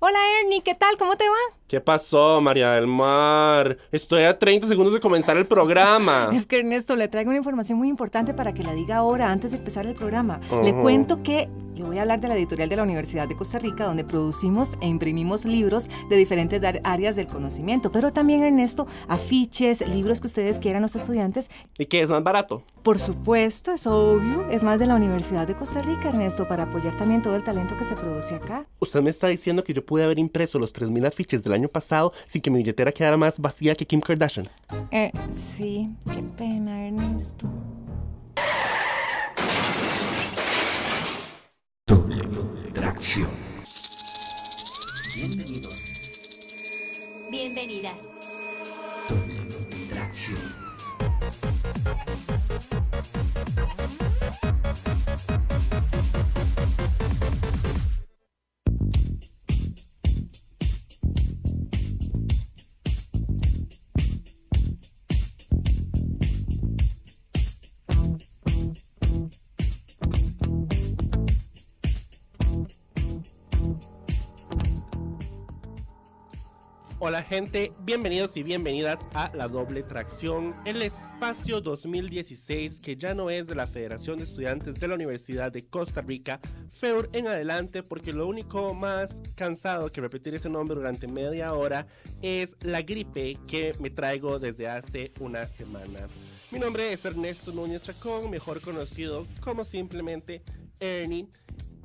Hola Ernie, ¿qué tal? ¿Cómo te va? ¿Qué pasó, María del Mar? Estoy a 30 segundos de comenzar el programa. Es que Ernesto, le traigo una información muy importante para que la diga ahora, antes de empezar el programa. Le Ujú. cuento que le voy a hablar de la editorial de la Universidad de Costa Rica, donde producimos e imprimimos libros de diferentes áreas del conocimiento, pero también, Ernesto, afiches, libros que ustedes quieran los estudiantes. ¿Y qué es más barato? Por supuesto, es obvio, es más de la Universidad de Costa Rica, Ernesto, para apoyar también todo el talento que se produce acá. Usted me está diciendo que yo pude haber impreso los 3000 afiches del año pasado sin que mi billetera quedara más vacía que Kim Kardashian. Sí, qué pena, Ernesto. Doble tracción. Bienvenidos. Bienvenidas. Doble tracción. Hola gente, bienvenidos y bienvenidas a La Doble Tracción, el espacio 2016 que ya no es de la Federación de Estudiantes de la Universidad de Costa Rica, FEUR en adelante, porque lo único más cansado que repetir ese nombre durante media hora es la gripe que me traigo desde hace una semana. Mi nombre es Ernesto Núñez Chacón, mejor conocido como simplemente Ernie.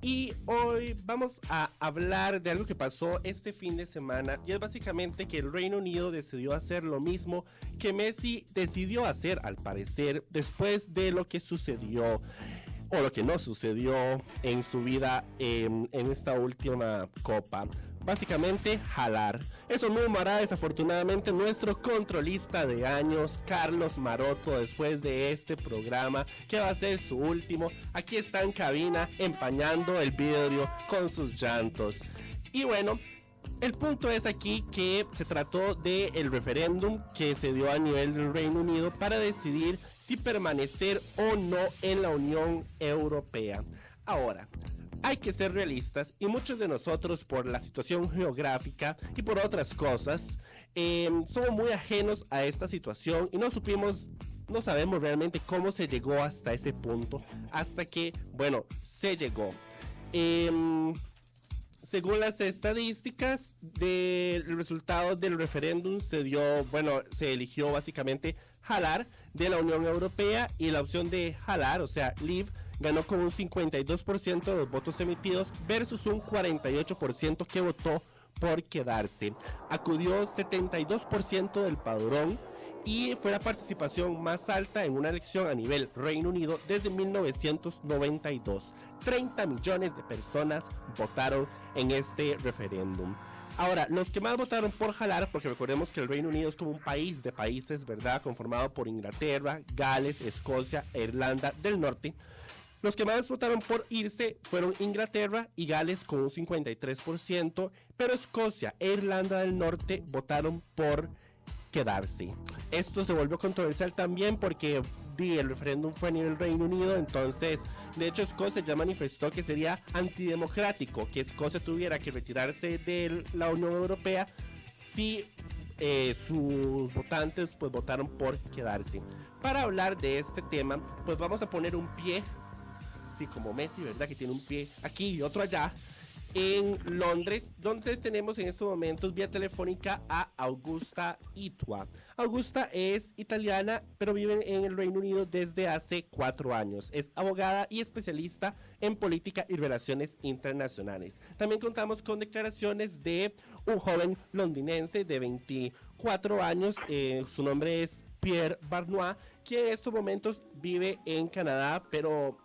Y hoy vamos a hablar de algo que pasó este fin de semana, y es básicamente que el Reino Unido decidió hacer lo mismo que Messi decidió hacer, al parecer, después de lo que sucedió o lo que no sucedió en su vida en esta última copa. Básicamente, jalar. Eso mismo hará desafortunadamente nuestro controlista de años, Carlos Maroto, después de este programa, que va a ser su último. Aquí está en cabina, empañando el vidrio con sus llantos. Y bueno, el punto es aquí que se trató del referéndum que se dio a nivel del Reino Unido para decidir si permanecer o no en la Unión Europea. Ahora, hay que ser realistas, y muchos de nosotros, por la situación geográfica y por otras cosas, somos muy ajenos a esta situación y no sabemos realmente cómo se llegó hasta ese punto, hasta que, bueno, se llegó. Según las estadísticas del resultado del referéndum, se eligió básicamente jalar de la Unión Europea, y la opción de jalar, o sea, leave, ganó con un 52% de los votos emitidos versus un 48% que votó por quedarse. Acudió 72% del padrón y fue la participación más alta en una elección a nivel Reino Unido desde 1992. 30 millones de personas votaron en este referéndum. Ahora, los que más votaron por jalar, porque recordemos que el Reino Unido es como un país de países, ¿verdad? Conformado por Inglaterra, Gales, Escocia e Irlanda del Norte. Los que más votaron por irse fueron Inglaterra y Gales con un 53%, pero Escocia e Irlanda del Norte votaron por quedarse. Esto se volvió controversial también porque el referéndum fue a nivel Reino Unido, entonces de hecho Escocia ya manifestó que sería antidemocrático que Escocia tuviera que retirarse de la Unión Europea si sus votantes pues votaron por quedarse. Para hablar de este tema, pues vamos a poner un pie, sí, como Messi, ¿verdad? Que tiene un pie aquí y otro allá, en Londres, donde tenemos en estos momentos vía telefónica a Augusta Itua. Augusta es italiana, pero vive en el Reino Unido desde hace 4 años. Es abogada y especialista en política y relaciones internacionales. También contamos con declaraciones de un joven londinense de 24 años. Su nombre es Pierre Barnois, que en estos momentos vive en Canadá, pero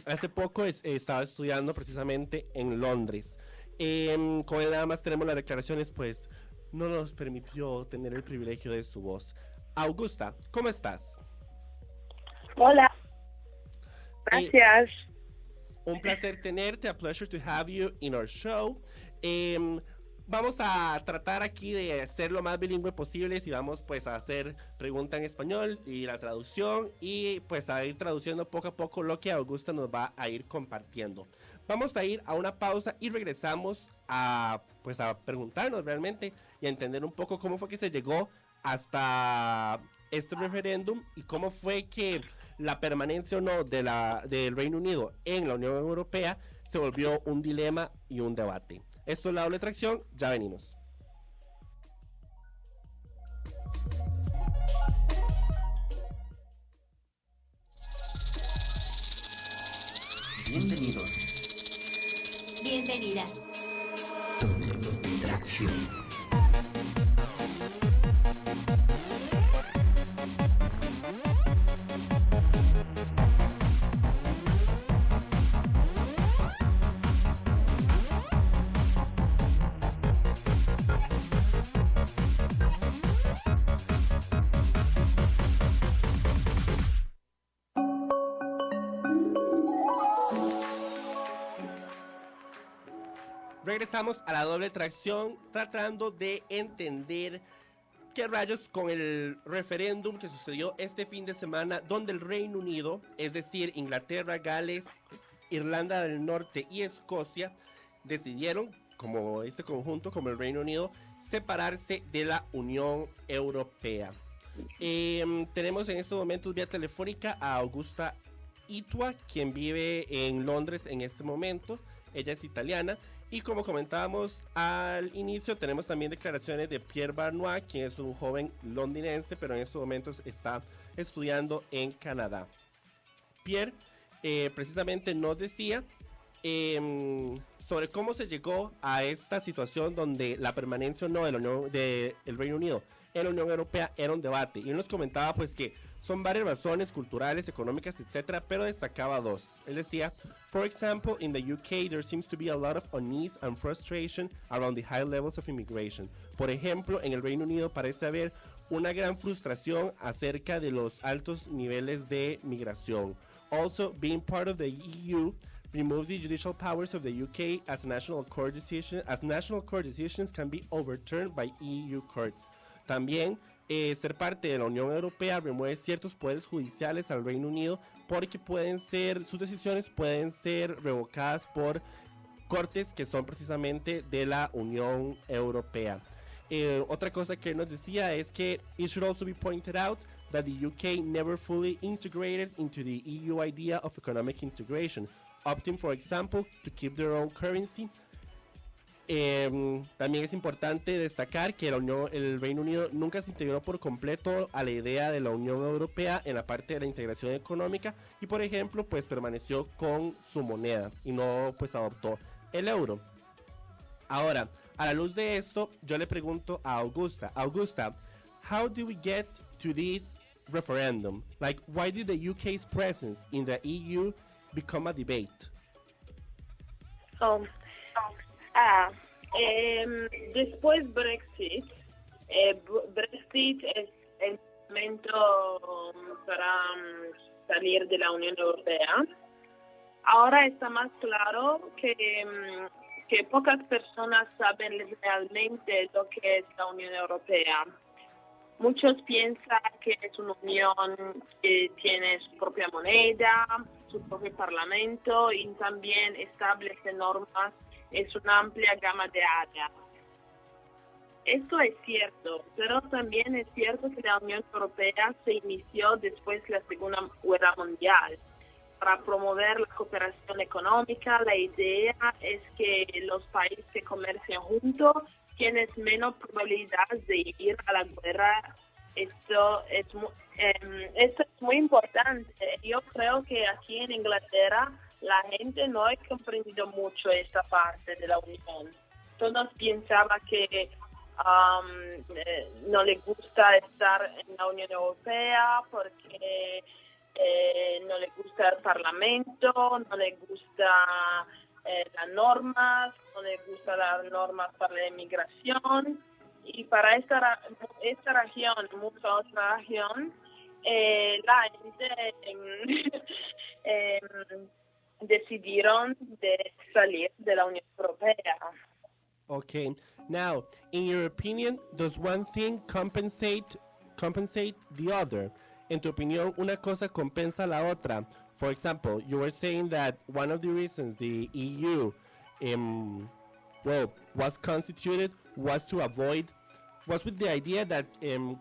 hace poco estaba estudiando precisamente en Londres. Con él nada más tenemos las declaraciones, pues no nos permitió tener el privilegio de su voz. Augusta, ¿cómo estás? Hola, Eh, gracias. un placer tenerte, a pleasure to have you in our show. Vamos a tratar aquí de ser lo más bilingüe posible, y vamos pues a hacer pregunta en español y la traducción, y pues a ir traduciendo poco a poco lo que Augusta nos va a ir compartiendo. Vamos a ir a una pausa y regresamos a, pues, a preguntarnos realmente y a entender un poco cómo fue que se llegó hasta este referéndum y cómo fue que la permanencia o no del Reino Unido en la Unión Europea se volvió un dilema y un debate. Esto es La Doble Tracción, ya venimos. Bienvenidos. Bienvenida. Doble Tracción. Regresamos a La Doble Tracción tratando de entender qué rayos con el referéndum que sucedió este fin de semana donde el Reino Unido, es decir, Inglaterra, Gales, Irlanda del Norte y Escocia, decidieron, como este conjunto, como el Reino Unido, separarse de la Unión Europea. Tenemos en estos momentos vía telefónica a Augusta Itua, quien vive en Londres en este momento. Ella es italiana. Y como comentábamos al inicio, tenemos también declaraciones de Pierre Barnois, quien es un joven londinense, pero en estos momentos está estudiando en Canadá. Pierre precisamente nos decía sobre cómo se llegó a esta situación donde la permanencia o no del Reino Unido en la Unión Europea era un debate. Y él nos comentaba pues que son varias razones culturales, económicas, etcétera, pero destacaba dos. Él decía, for example, in the UK there seems to be a lot of unease and frustration around the high levels of immigration. Por ejemplo, en el Reino Unido parece haber una gran frustración acerca de los altos niveles de migración. Also, being part of the EU removes the judicial powers of the UK as national court decisions can be overturned by EU courts. También ser parte de la Unión Europea remueve ciertos poderes judiciales al Reino Unido porque sus decisiones pueden ser revocadas por cortes que son precisamente de la Unión Europea. Otra cosa que nos decía es que it should also be pointed out that the UK never fully integrated into the EU idea of economic integration, opting, for example, to keep their own currency. También es importante destacar que el Reino Unido nunca se integró por completo a la idea de la Unión Europea en la parte de la integración económica y, por ejemplo, pues permaneció con su moneda y no pues adoptó el euro. Ahora, a la luz de esto, yo le pregunto a Augusta, how do we get to this referendum? Like, why did the UK's presence in the EU become a debate? Después Brexit, Brexit es el momento para salir de la Unión Europea. Ahora está más claro que pocas personas saben realmente lo que es la Unión Europea. Muchos piensan que es una unión que tiene su propia moneda, su propio parlamento y también establece normas. Es una amplia gama de áreas. Esto es cierto, pero también es cierto que la Unión Europea se inició después de la Segunda Guerra Mundial. Para promover la cooperación económica, la idea es que los países que comercian juntos tienen menos probabilidad de ir a la guerra. Esto es muy importante. Yo creo que aquí en Inglaterra la gente no ha comprendido mucho esta parte de la Unión. Todos pensaban que no les gusta estar en la Unión Europea porque no les gusta el Parlamento, no les gusta las normas, no les gusta las normas para la inmigración. Y para esta región, mucha otra región, la gente decidieron de salir de la Unión Europea. Okay. Now, in your opinion, does one thing compensate the other? En tu opinión, una cosa compensa la otra. for example, you were saying that one of the reasons the EU, was constituted was with the idea that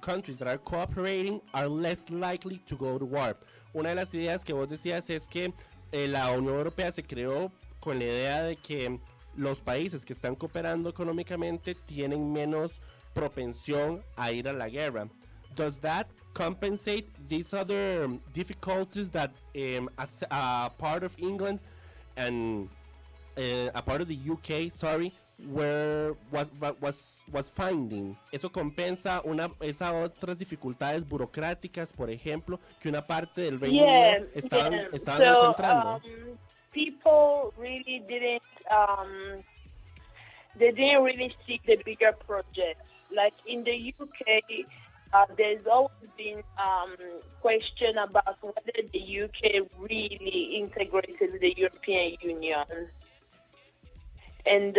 countries that are cooperating are less likely to go to war. Una de las ideas que vos decías es que la Unión Europea se creó con la idea de que los países que están cooperando económicamente tienen menos propensión a ir a la guerra. Does that compensate these other difficulties that as a part of England and a part of the UK, was finding? ¿Eso compensa esas otras dificultades burocráticas, por ejemplo, que una parte del Reino Unido estaban encontrando? People really they didn't really see the bigger projects. Like in the UK, there's always been question about whether the UK really integrated with the European Union. And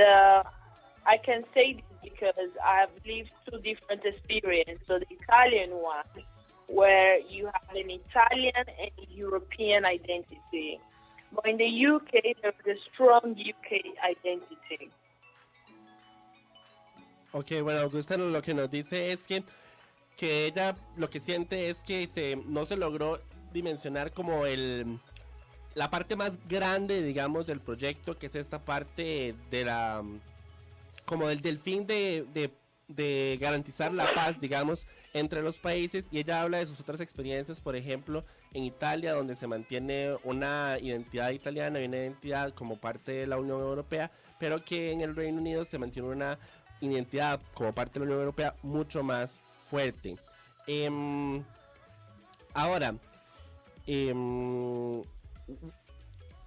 I can say this because I've lived two different experiences. So the Italian one, where you have an Italian and European identity. But in the UK, there's a strong UK identity. Ok, bueno, Augusta lo que nos dice es que ella lo que siente es que no se logró dimensionar como la parte más grande, digamos, del proyecto, que es esta parte como del fin de garantizar la paz, digamos, entre los países. Y ella habla de sus otras experiencias, por ejemplo, en Italia, donde se mantiene una identidad italiana y una identidad como parte de la Unión Europea, pero que en el Reino Unido se mantiene una identidad como parte de la Unión Europea mucho más fuerte. Ahora,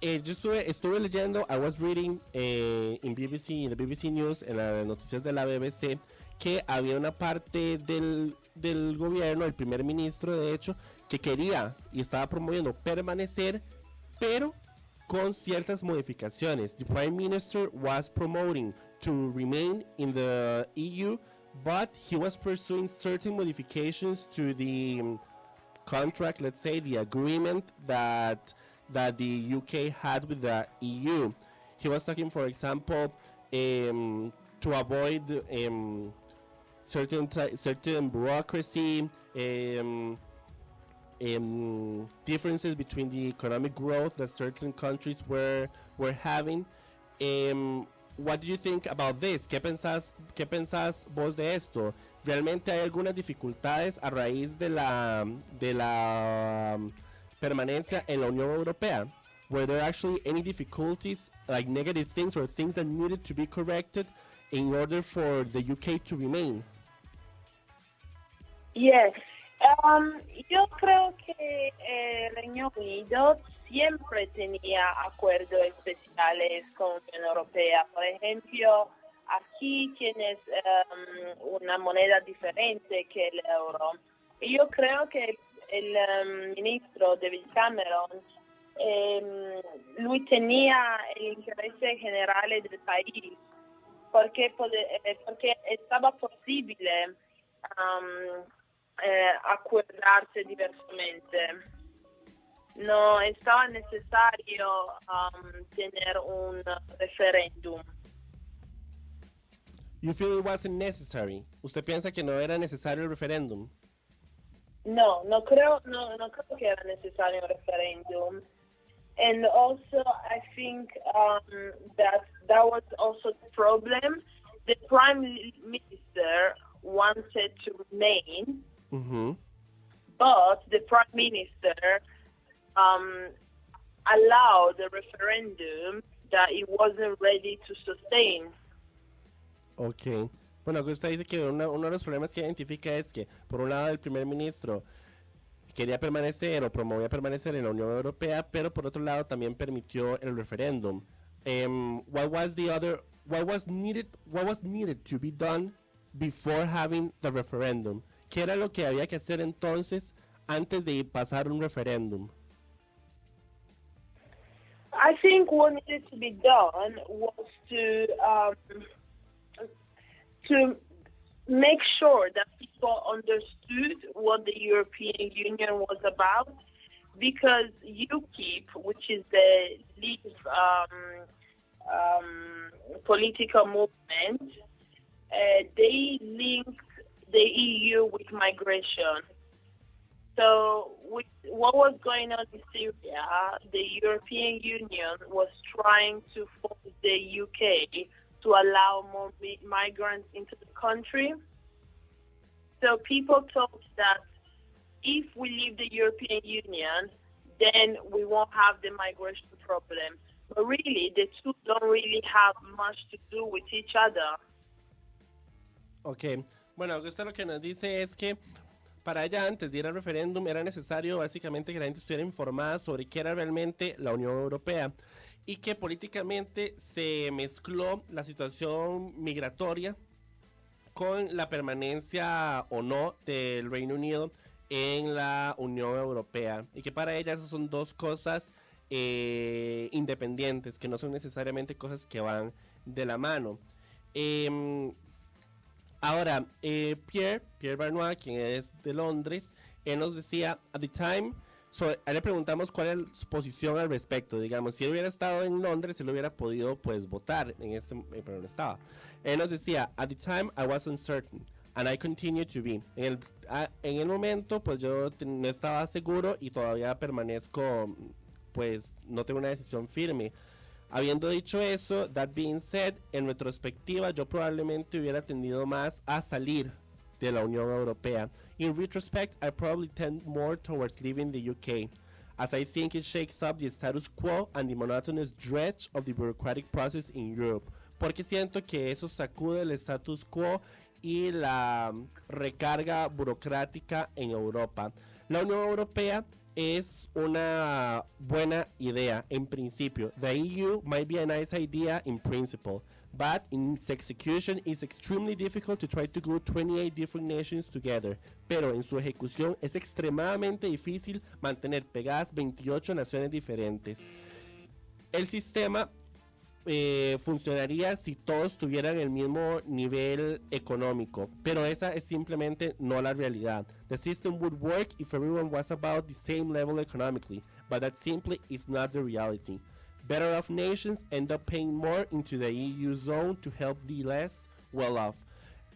yo estuve leyendo, I was reading in the BBC News, en las noticias de la BBC, que había una parte del gobierno, el primer ministro de hecho, que quería y estaba promoviendo permanecer, pero con ciertas modificaciones. The Prime Minister was promoting to remain in the EU, but he was pursuing certain modifications to the contract, let's say the agreement that the UK had with the EU. He was talking, for example, to avoid certain bureaucracy, differences between the economic growth that certain countries were having. What do you think about this? ¿Qué pensás vos de esto? ¿Realmente hay algunas dificultades a raíz de la permanencia en la Unión Europea? Were there actually any difficulties, like negative things or things that needed to be corrected in order for the UK to remain? Yes. Yo creo que el Reino Unido siempre tenía acuerdos especiales con la Unión Europea. Por ejemplo, aquí tienes una moneda diferente que el euro. Y yo creo que el ministro David Cameron, lui tenía el interés general del país, porque estaba posible acordarse diversamente. No estaba necesario tener un referéndum. You feel it wasn't necessary? ¿Usted piensa que no era necesario el referéndum? No creo que era necesario un referéndum. And also, I think that was also the problem. The Prime Minister wanted to remain, but the Prime Minister allowed the referendum that he wasn't ready to sustain. Ok. Bueno, Augusta dice que uno de los problemas que identifica es que, por un lado, el primer ministro quería permanecer o promovía permanecer en la Unión Europea, pero por otro lado también permitió el referéndum. What was needed to be done before having the referendum? ¿Qué era lo que había que hacer entonces antes de pasar un referéndum? I think what needed to be done was to make sure that people understood what the European Union was about, because UKIP, which is the lead political movement, they linked the EU with migration. So with what was going on in Syria, the European Union was trying to force the UK to allow more migrants into the country. So people thought that if we leave the European Union, then we won't have the migration problem. But really, the two don't really have much to do with each other. Ok, bueno, Augusta lo que nos dice es que para ella, antes de ir al referéndum, era necesario básicamente que la gente estuviera informada sobre qué era realmente la Unión Europea y que políticamente se mezcló la situación migratoria con la permanencia o no del Reino Unido en la Unión Europea, y que para ella esas son dos cosas independientes, que no son necesariamente cosas que van de la mano. Ahora, Pierre Barnois, quien es de Londres, él nos decía, at the time, a él le preguntamos cuál es su posición al respecto. Digamos, si él hubiera estado en Londres, él hubiera podido, pues, votar pero no estaba. Él nos decía, at the time, I was uncertain, and I continue to be. En el momento, pues, yo no estaba seguro y todavía permanezco, pues, no tengo una decisión firme. Habiendo dicho eso, that being said, en retrospectiva yo probablemente hubiera tendido más a salir de la Unión Europea. In retrospect, I probably tend more towards leaving the UK, as I think it shakes up the status quo and the monotonous dredge of the bureaucratic process in Europe. Porque siento que eso sacude el status quo y la recarga burocrática en Europa. La Unión Europea es una buena idea en principio. The EU might be a nice idea in principle, but in its execution it's extremely difficult to try to glue 28 different nations together. Pero en su ejecución es extremadamente difícil mantener pegadas 28 naciones diferentes. El sistema funcionaría si todos tuvieran el mismo nivel económico, pero esa es simplemente no la realidad. The system would work if everyone was about the same level economically, but that simply is not the reality. Better off nations end up paying more into the EU zone to help the less well off.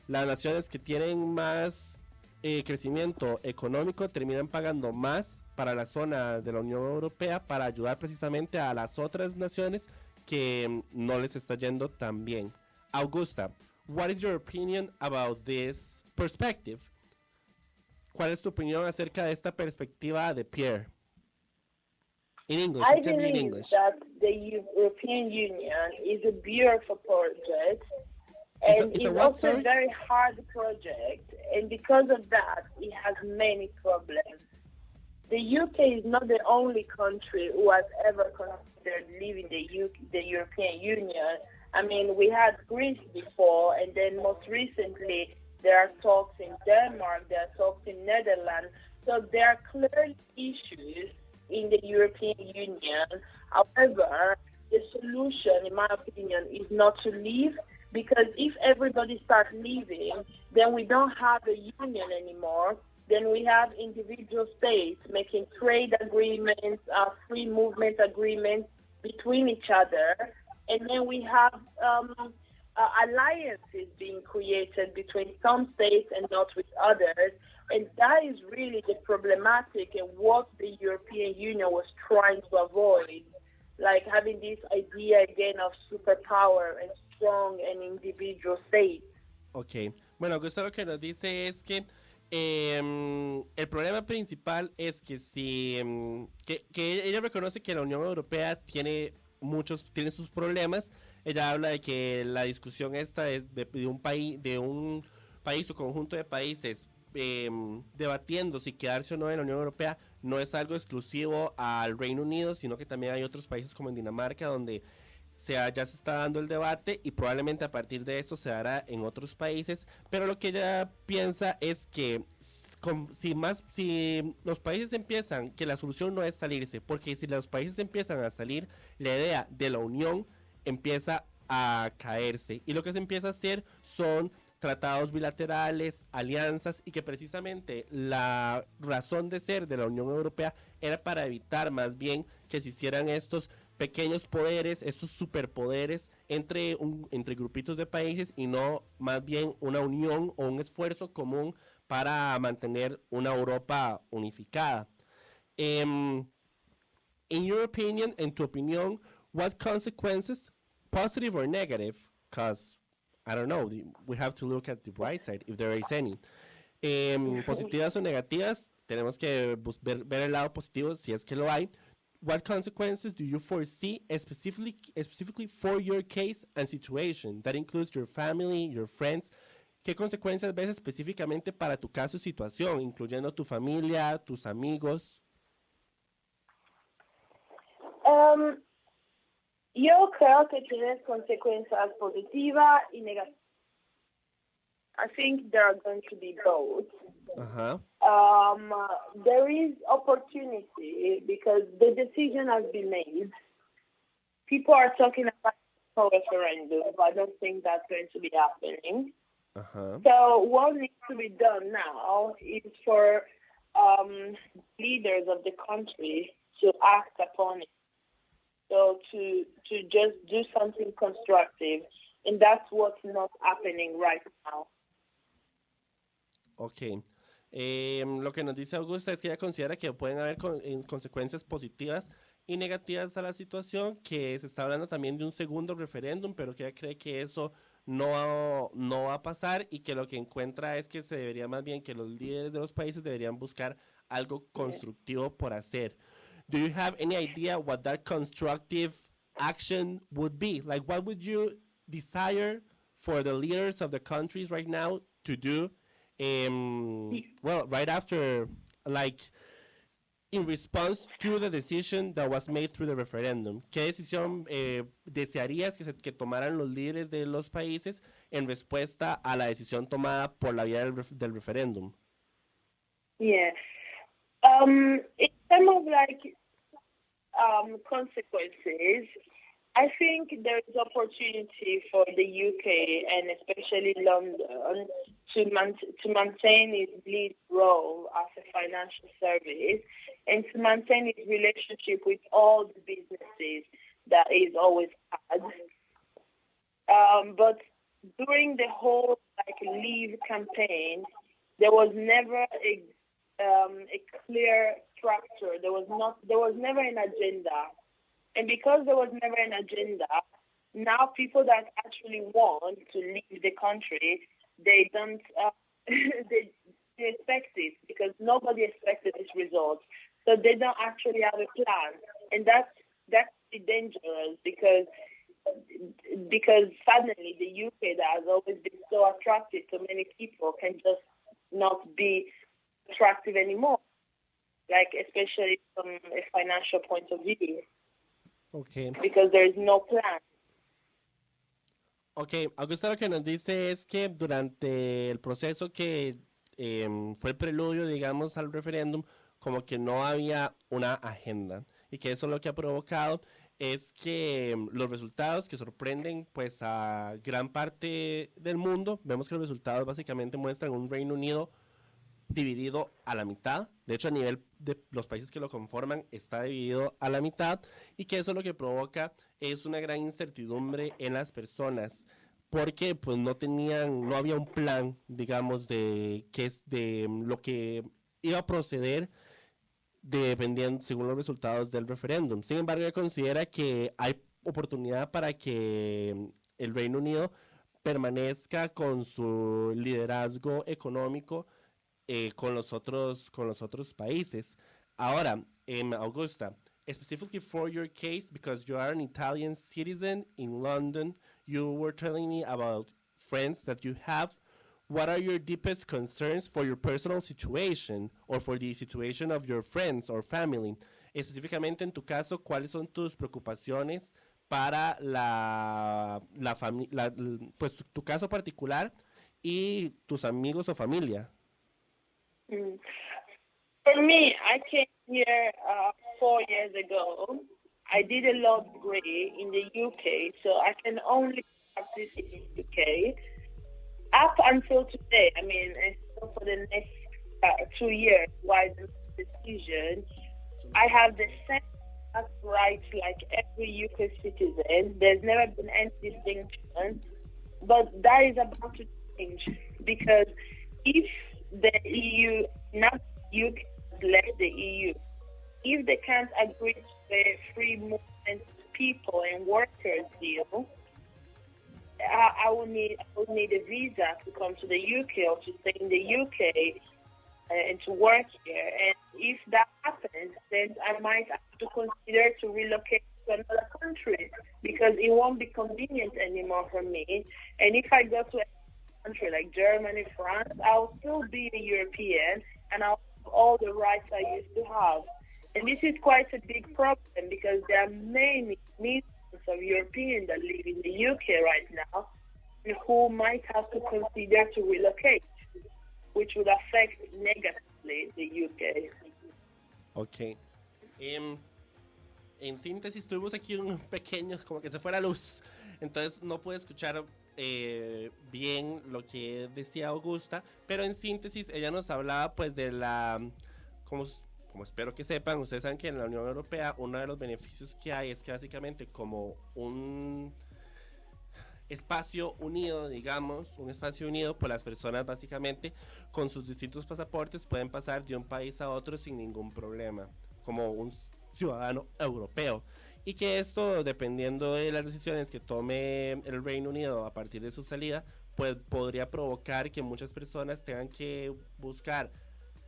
Las naciones que tienen más crecimiento económico terminan pagando más para la zona de la Unión Europea para ayudar precisamente a las otras naciones que no les está yendo tan bien. Augusta, what is your opinion about this perspective? ¿Cuál es tu opinión acerca de esta perspectiva de Pierre? In English, I it can be in believe English. that the European Union is a beautiful project, and it's a it's what, also sorry? a very hard project, and because of that, it has many problems. The UK is not the only country who has ever considered leaving the European Union. I mean, we had Greece before, and then most recently, there are talks in Denmark, there are talks in Netherlands. So there are clear issues in the European Union. However, the solution, in my opinion, is not to leave, because if everybody starts leaving, then we don't have a union anymore. Then we have individual states making trade agreements, free movement agreements between each other. And then we have alliances being created between some states and not with others. And that is really the problematic and what the European Union was trying to avoid, like having this idea again of superpower and strong and individual states. Ok, bueno, Augusto lo que nos dice es que el problema principal es que si que ella reconoce que la Unión Europea tiene sus problemas. Ella habla de que la discusión esta es de un país o conjunto de países debatiendo si quedarse o no en la Unión Europea no es algo exclusivo al Reino Unido, sino que también hay otros países como en Dinamarca donde ya se está dando el debate, y probablemente a partir de esto se dará en otros países. Pero lo que ella piensa es que si los países empiezan, que la solución no es salirse, porque si los países empiezan a salir, la idea de la unión empieza a caerse, y lo que se empieza a hacer son tratados bilaterales, alianzas, y que precisamente la razón de ser de la Unión Europea era para evitar más bien que se hicieran estos pequeños poderes, estos superpoderes entre grupitos de países, y no más bien una unión o un esfuerzo común para mantener una Europa unificada. In your opinion, en tu opinión, what consequences, positive or negative, because I don't know, we have to look at the bright side, if there is any. Positivas o negativas, tenemos que ver el lado positivo si es que lo hay. What consequences do you foresee specifically for your case and situation? That includes your family, your friends. ¿Qué consecuencias ves específicamente para tu caso y situación, incluyendo tu familia, tus amigos? Yo creo que tiene consecuencias positivas y negativas. I think there are going to be both. Uh-huh. There is opportunity because the decision has been made. People are talking about a referendum, but I don't think that's going to be happening. Uh-huh. So what needs to be done now is for leaders of the country to act upon it. So to just do something constructive, and that's what's not happening right now. Ok. Lo que nos dice Augusta es que ella considera que pueden haber consecuencias positivas y negativas a la situación, que se está hablando también de un segundo referéndum, pero que ella cree que eso no va a pasar, y que lo que encuentra es que se debería más bien que los líderes de los países deberían buscar algo constructivo por hacer. Do you have any idea what that constructive action would be? Like, what would you desire for the leaders of the countries right now to do? Well, right after, like, in response to the decision that was made through the referendum. ¿Qué decisión desearías que tomaran los líderes de los países en respuesta a la decisión tomada por la vía del referéndum? Yeah. In terms of like consequences, I think there is opportunity for the UK and especially London to maintain its lead role as a financial service and to maintain its relationship with all the businesses that is always had. But during the whole Leave campaign, there was never a clear structure. There was never an agenda. And because there was never an agenda, now people that actually want to leave the country, they don't they expect it because nobody expected this result. So they don't actually have a plan, and that's dangerous because suddenly the UK that has always been so attractive to many people can just not be attractive anymore, like especially from a financial point of view. Okay. Because there is no plan. Ok, Augusta lo que nos dice es que durante el proceso que fue el preludio, digamos, al referéndum, como que no había una agenda, y que eso lo que ha provocado es que los resultados que sorprenden pues a gran parte del mundo, vemos que los resultados básicamente muestran un Reino Unido dividido a la mitad. De hecho, a nivel de los países que lo conforman, está dividido a la mitad, y que eso lo que provoca es una gran incertidumbre en las personas, porque pues no había un plan, digamos, de lo que iba a proceder dependiendo según los resultados del referéndum. Sin embargo, ella considera que hay oportunidad para que el Reino Unido permanezca con su liderazgo económico con los otros países. Ahora, Augusta, specifically for your case, because you are an Italian citizen in London, you were telling me about friends that you have. What are your deepest concerns for your personal situation or for the situation of your friends or family? Específicamente en tu caso, ¿cuáles son tus preocupaciones para pues tu caso particular y tus amigos o familia? For me, I came here 4 years ago. I did a law degree in the UK, so I can only practice in the UK. up until today, I mean, and still for the next 2 years, while the decision, I have the same rights like every UK citizen. There's never been any distinction, but that is about to change because if the EU, not UK, left the EU, if they can't agree to the free movement of people and workers deal, I would need a visa to come to the UK or to stay in the UK and to work here. And if that happens, then I might have to consider to relocate to another country because it won't be convenient anymore for me. And if I go to a country like Germany, France, I'll still be a European and I'll have all the rights I used to have. And this is quite a big problem because there are many millions of Europeans that live in the UK right now and who might have to consider to relocate, which would affect negatively the UK. Ok. En síntesis, tuvimos aquí un pequeño, como que se fue la luz. Entonces no pude escuchar bien lo que decía Augusta. Pero en síntesis, ella nos hablaba pues de la... Como espero que sepan, ustedes saben que en la Unión Europea uno de los beneficios que hay es que básicamente como un espacio unido, digamos, un espacio unido, pues las personas básicamente con sus distintos pasaportes pueden pasar de un país a otro sin ningún problema, como un ciudadano europeo. Y que esto, dependiendo de las decisiones que tome el Reino Unido a partir de su salida, pues podría provocar que muchas personas tengan que buscar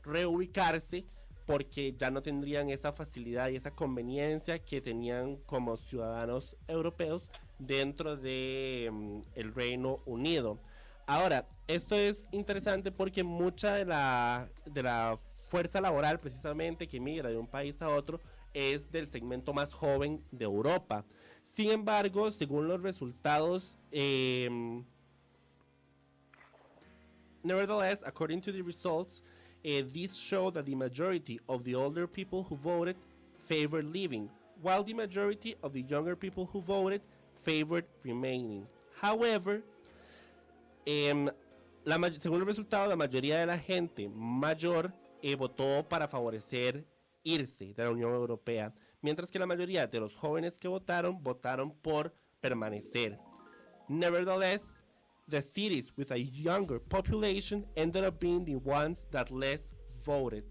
reubicarse porque ya no tendrían esa facilidad y esa conveniencia que tenían como ciudadanos europeos dentro de el Reino Unido. Ahora, esto es interesante porque mucha de la fuerza laboral precisamente que migra de un país a otro es del segmento más joven de Europa. Sin embargo, según los resultados, nevertheless, according to the results, these show that the majority of the older people who voted favored leaving, while the majority of the younger people who voted favored remaining. However, según el resultado, la mayoría de la gente mayor votó para favorecer irse de la Unión Europea, mientras que la mayoría de los jóvenes que votaron por permanecer. Nevertheless, the cities with a younger population ended up being the ones that less voted.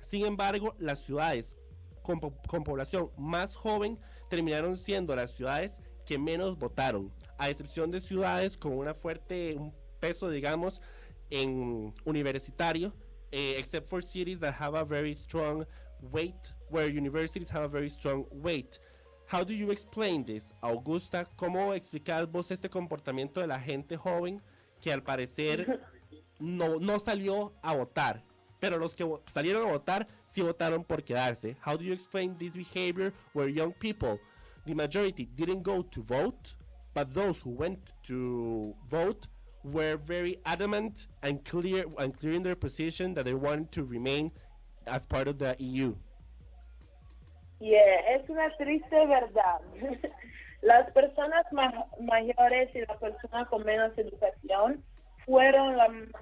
Sin embargo, las ciudades con población más joven terminaron siendo las ciudades que menos votaron, a excepción de ciudades con un peso, digamos, en universitario, except for cities that have a very strong weight, where universities have a very strong weight. How do you explain this, Augusta? ¿Cómo explicas vos este comportamiento de la gente joven que al parecer no salió a votar, pero los que salieron a votar sí votaron por quedarse? How do you explain this behavior where young people, the majority, didn't go to vote, but those who went to vote were very adamant and clear in their position that they wanted to remain as part of the EU? Yeah, es una triste verdad. Las personas mayores y las personas con menos educación fueron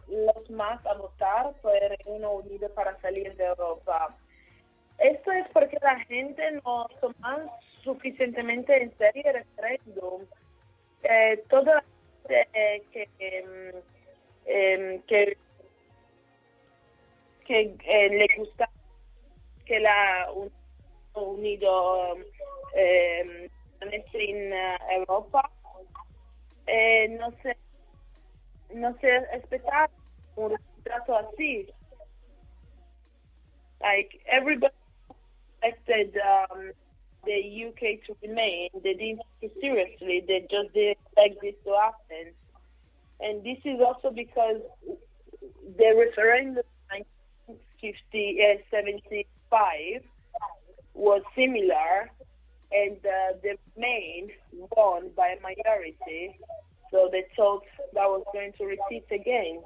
los más a votar por el Reino Unido para salir de Europa. Esto es porque la gente no toma suficientemente en serio el referéndum. Toda la gente que le gusta que la Unido en Europa no se esperaba un resultado así. Like everybody expected the UK to remain. They didn't take it seriously. They just didn't expect this to happen. And this is also because the referendum in 1975 was similar, and the Remain won by a majority. So they thought that was going to repeat again.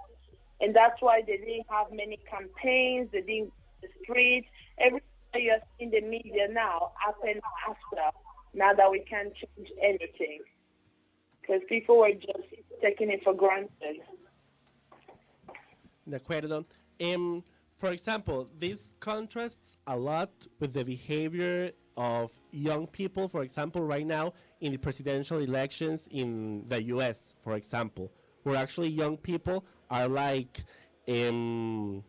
And that's why they didn't have many campaigns, they didn't the streets. Everything you have in the media now happened after, now that we can't change anything. Because people were just taking it for granted. De acuerdo. For example, this contrasts a lot with the behavior of young people, for example, right now in the presidential elections in the US, for example, where actually young people are like being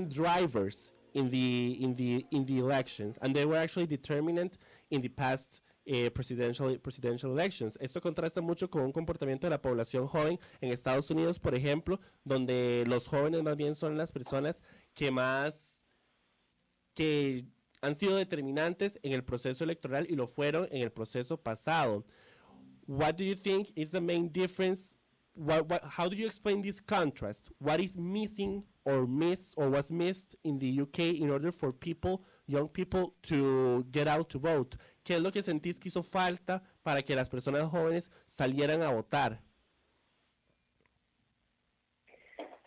drivers in the elections, and they were actually determinant in the past presidential elections. Esto contrasta mucho con un comportamiento de la población joven en Estados Unidos, por ejemplo, donde los jóvenes más bien son las personas que han sido determinantes en el proceso electoral y lo fueron en el proceso pasado. What do you think is the main difference? How do you explain this contrast? What is missing or was missed in the UK in order for young people to get out to vote? ¿Qué es lo que sentís que hizo falta para que las personas jóvenes salieran a votar?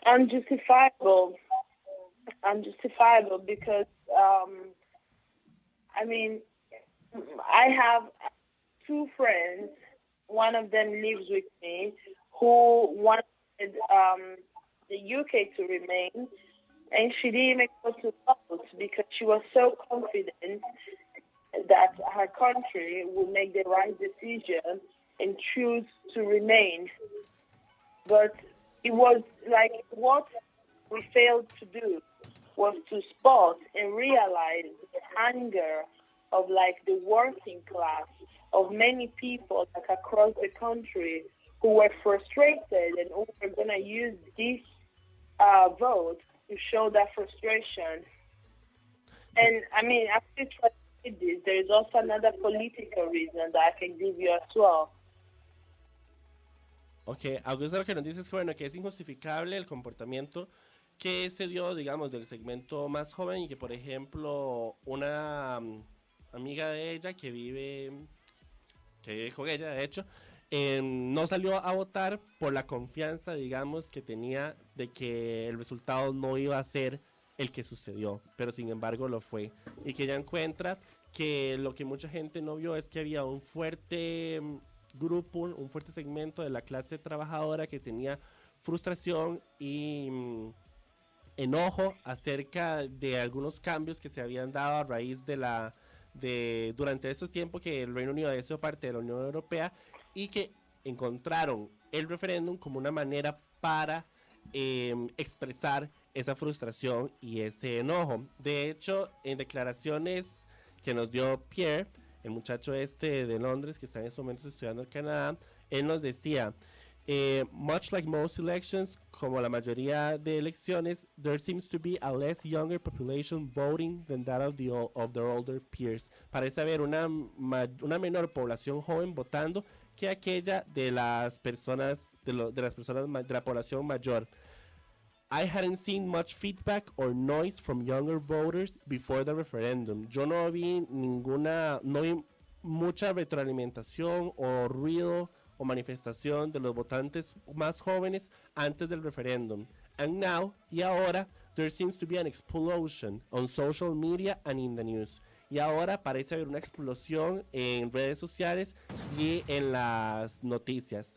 Unjustifiable because, I have two friends. One of them lives with me who wanted the UK to remain, and she didn't even go to vote because she was so confident that her country would make the right decision and choose to remain. But it was like what we failed to do was to spot and realize the anger of like the working class, of many people like across the country who were frustrated and who were going to use this vote to show that frustration. And after trying to do this, there is also another political reason that I can give you as well. Ok, Augusto lo que nos dice es que, bueno, que es injustificable el comportamiento que se dio, digamos, del segmento más joven y que, por ejemplo, una amiga de ella que vive con ella, de hecho, no salió a votar por la confianza, digamos, que tenía de que el resultado no iba a ser el que sucedió, pero sin embargo lo fue. Y que ella encuentra que lo que mucha gente no vio es que había un fuerte grupo, un fuerte segmento de la clase trabajadora que tenía frustración y enojo acerca de algunos cambios que se habían dado a raíz durante estos tiempos que el Reino Unido había sido parte de la Unión Europea y que encontraron el referéndum como una manera para expresar esa frustración y ese enojo. De hecho, en declaraciones que nos dio Pierre, el muchacho de Londres que está en estos momentos estudiando en Canadá, él nos decía, much like most elections, como la mayoría de elecciones, there seems to be a less younger population voting than that of their older peers. Parece haber una menor población joven votando que aquella de las personas de la población mayor. I hadn't seen much feedback or noise from younger voters before the referendum. Yo no vi mucha retroalimentación o ruido o manifestación de los votantes más jóvenes antes del referéndum. And now, y ahora, there seems to be an explosion on social media and in the news. Y ahora parece haber una explosión en redes sociales y en las noticias.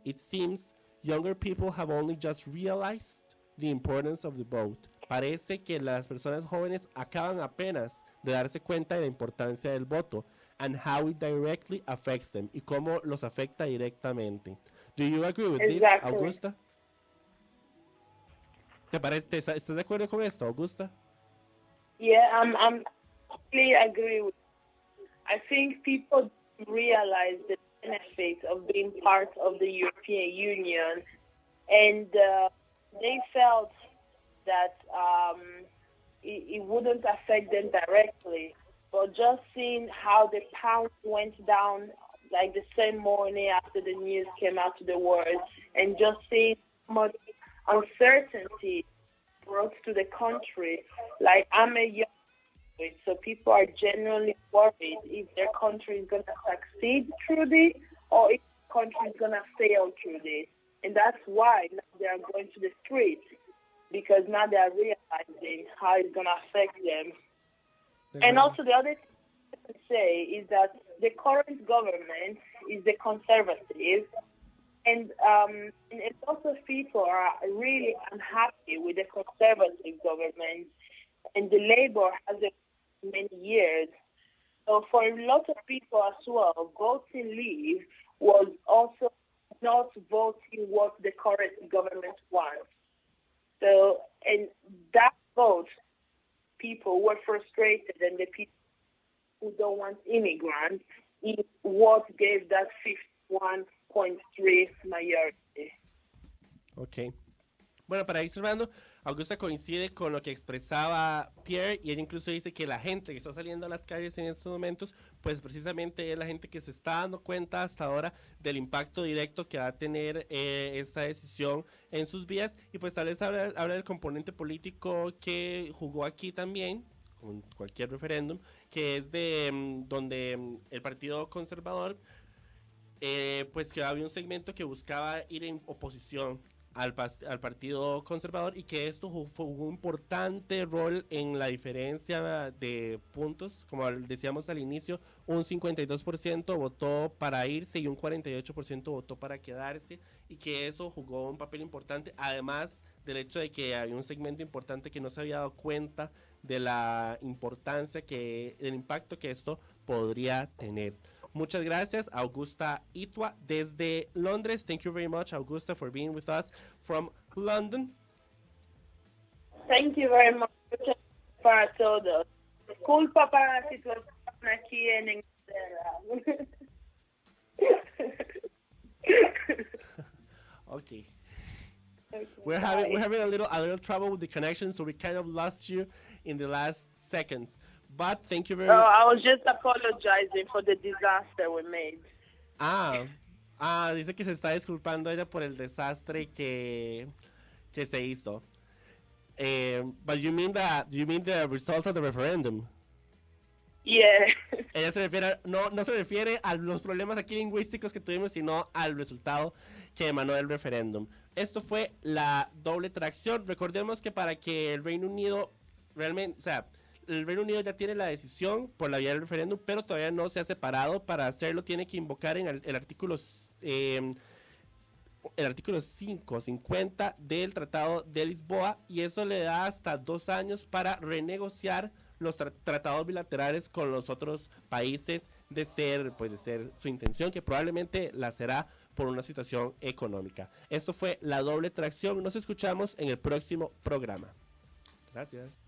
It seems, younger people have only just realized the importance of the vote. Parece que las personas jóvenes acaban apenas de darse cuenta de la importancia del voto and how it directly affects them y cómo los afecta directamente. Do you agree with this, Augusta? ¿Estás de acuerdo con esto, Augusta? Yeah, I'm completely agree with you. I think people realize the benefit of being part of the European Union, and they felt that it wouldn't affect them directly, but just seeing how the pound went down like the same morning after the news came out to the world, and just seeing how much uncertainty brought to the country. Like, I'm a young country, so people are genuinely worried if their country is going to succeed through this or if the country is going to fail through this. And that's why now they are going to the streets, because now they are realizing how it's going to affect them. Mm-hmm. And also the other thing to say is that the current government is the Conservative, And it's also people are really unhappy with the conservative government, and the Labour has it many years. So for a lot of people as well, voting Leave was also not voting what the current government wants. So, and that vote, people were frustrated, and the people who don't want immigrants is what gave that 51.3 majority. Ok. Bueno, para ir cerrando, Augusta coincide con lo que expresaba Pierre, y él incluso dice que la gente que está saliendo a las calles en estos momentos, pues precisamente es la gente que se está dando cuenta hasta ahora del impacto directo que va a tener esta decisión en sus vidas, y pues tal vez habla del componente político que jugó aquí también, con cualquier referéndum, que es de donde el Partido Conservador, pues que había un segmento que buscaba ir en oposición al Partido Conservador, y que esto jugó un importante rol en la diferencia de puntos. Como decíamos al inicio, un 52% votó para irse y un 48% votó para quedarse, y que eso jugó un papel importante, además del hecho de que había un segmento importante que no se había dado cuenta de la importancia, del impacto que esto podría tener. Muchas gracias, Augusta Itua, desde Londres. Thank you very much, Augusta, for being with us from London. Thank you very much para todos. Disculpa para la situación aquí en Inglaterra. Okay. We're having a little trouble with the connection, so we kind of lost you in the last seconds. But thank you very much. I was just apologizing for the disaster we made. Dice que se está disculpando ella por el desastre que se hizo. But you mean the result of the referendum? Yeah. Ella se refiere, no se refiere a los problemas aquí lingüísticos que tuvimos, sino al resultado que emanó del referéndum. Esto fue la doble tracción. Recordemos que para que el Reino Unido realmente, o sea, el Reino Unido ya tiene la decisión por la vía del referéndum, pero todavía no se ha separado. Para hacerlo tiene que invocar en el artículo 50 del Tratado de Lisboa, y eso le da hasta 2 años para renegociar los tratados bilaterales con los otros países, de ser su intención, que probablemente la será por una situación económica. Esto fue la doble tracción. Nos escuchamos en el próximo programa. Gracias.